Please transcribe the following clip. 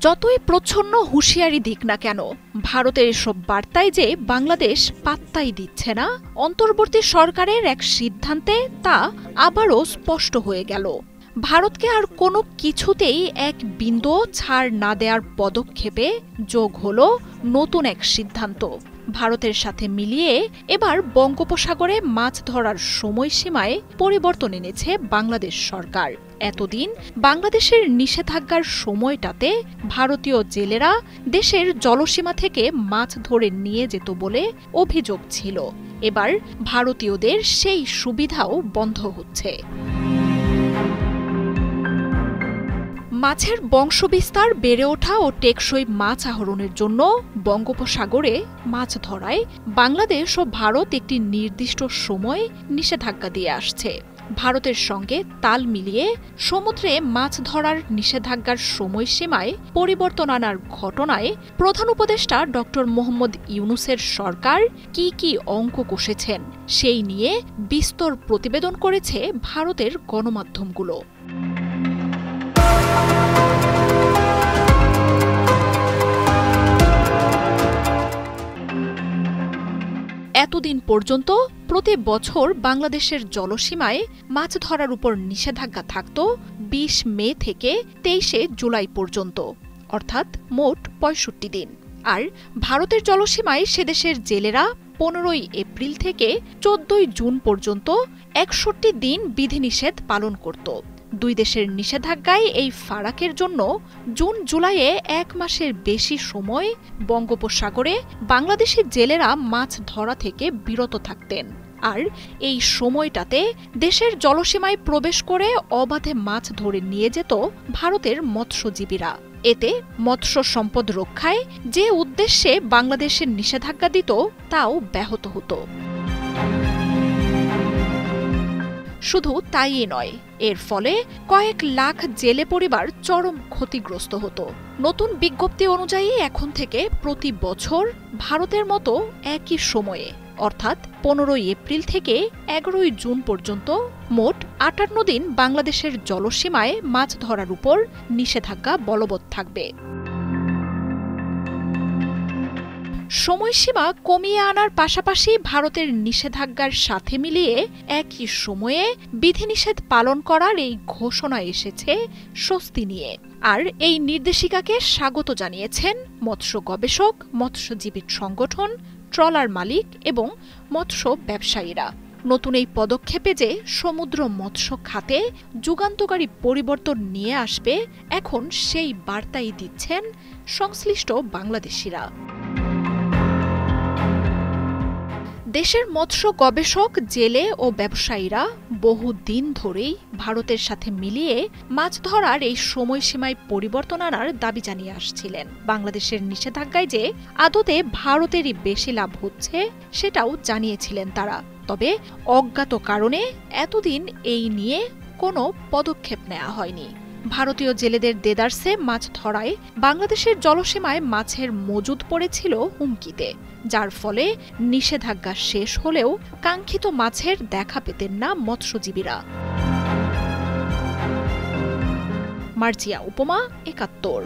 যতই প্রচ্ছন্ন হুঁশিয়ারি দিক না কেন, ভারতের এসব বার্তায় যে বাংলাদেশ পাত্তাই দিচ্ছে না, অন্তর্বর্তী সরকারের এক সিদ্ধান্তে তা আবারও স্পষ্ট হয়ে গেল। ভারতকে আর কোনো কিছুতেই এক বিন্দুও ছাড় না দেওয়ার পদক্ষেপে যোগ হল নতুন এক সিদ্ধান্ত। ভারতের সাথে মিলিয়ে এবার বঙ্গোপসাগরে মাছ ধরার সময়সীমায় পরিবর্তন এনেছে বাংলাদেশ সরকার। এতদিন বাংলাদেশের নিষেধাজ্ঞার সময়টাতে ভারতীয় জেলেরা দেশের জলসীমা থেকে মাছ ধরে নিয়ে যেত বলে অভিযোগ ছিল। এবার ভারতীয়দের সেই সুবিধাও বন্ধ হচ্ছে। মাছের বংশবিস্তার বেড়ে ওঠা ও টেকসই মাছ আহরণের জন্য বঙ্গোপসাগরে মাছ ধরায় বাংলাদেশ ও ভারত একটি নির্দিষ্ট সময় নিষেধাজ্ঞা দিয়ে আসছে। ভারতের সঙ্গে তাল মিলিয়ে সমুদ্রে মাছ ধরার নিষেধাজ্ঞার সময়সীমায় পরিবর্তন আনার ঘটনায় প্রধান উপদেষ্টা ড মোহাম্মদ ইউনূসের সরকার কি অঙ্ক কষেছেন সেই নিয়ে বিস্তর প্রতিবেদন করেছে ভারতের গণমাধ্যমগুলো। এতদিন পর্যন্ত প্রতি বছর বাংলাদেশের জলসীমায় মাছ ধরার উপর নিষেধাজ্ঞা থাকত ২০ মে থেকে ২৩ জুলাই পর্যন্ত, অর্থাৎ মোট ৬৫ দিন। আর ভারতের জলসীমায় সেদেশের জেলেরা ১৫ এপ্রিল থেকে ১৪ জুন পর্যন্ত ৬১ দিন বিধিনিষেধ পালন করত। দুই দেশের নিষেধাজ্ঞায় এই ফারাকের জন্য জুন জুলাইয়ে ১ মাসের বেশি সময় বঙ্গোপসাগরে বাংলাদেশি জেলেরা মাছ ধরা থেকে বিরত থাকতেন। আর এই সময়টাতে দেশের জলসীমায় প্রবেশ করে অবাধে মাছ ধরে নিয়ে যেত ভারতের মৎস্যজীবীরা। এতে মৎস্য সম্পদ রক্ষায় যে উদ্দেশ্যে বাংলাদেশের নিষেধাজ্ঞা দিত তাও ব্যাহত হতো। শুধু তাই নয়, এর ফলে কয়েক লাখ জেলে পরিবার চরম ক্ষতিগ্রস্ত হতো। নতুন বিজ্ঞপ্তি অনুযায়ী এখন থেকে প্রতি বছর ভারতের মতো একই সময়ে, অর্থাৎ ১৫ এপ্রিল থেকে ১১ জুন পর্যন্ত মোট ৫৮ দিন বাংলাদেশের জলসীমায় মাছ ধরার উপর নিষেধাজ্ঞা বলবৎ থাকবে। সময়সীমা কমিয়ে আনার পাশাপাশি ভারতের নিষেধাজ্ঞার সাথে মিলিয়ে একই সময়ে বিধিনিষেধ পালন করার এই ঘোষণা এসেছে স্বস্তি নিয়ে। আর এই নির্দেশিকাকে স্বাগত জানিয়েছেন মৎস্য গবেষক, মৎস্যজীবী সংগঠন, ট্রলার মালিক এবং মৎস্য ব্যবসায়ীরা। নতুন এই পদক্ষেপে যে সমুদ্র মৎস্য খাতে যুগান্তকারী পরিবর্তন নিয়ে আসবে, এখন সেই বার্তাই দিচ্ছেন সংশ্লিষ্ট বাংলাদেশিরা। দেশের মৎস্য গবেষক, জেলে ও ব্যবসায়ীরা বহুদিন ধরেই ভারতের সাথে মিলিয়ে মাছ ধরার এই সময়সীমায় পরিবর্তন আনার দাবি জানিয়ে আসছিলেন। বাংলাদেশের নিষেধাজ্ঞায় যে আদতে ভারতেরই বেশি লাভ হচ্ছে সেটাও জানিয়েছিলেন তারা। তবে অজ্ঞাত কারণে এতদিন এই নিয়ে কোনো পদক্ষেপ নেওয়া হয়নি। ভারতীয় জেলেদের দেদারসে মাছ ধরায় বাংলাদেশের জলসীমায় মাছের মজুদ পড়েছিল হুমকিতে, যার ফলে নিষেধাজ্ঞা শেষ হলেও কাঙ্ক্ষিত মাছের দেখা পেতেন না মৎস্যজীবীরা। মার্জিয়া উপমা, ৭১।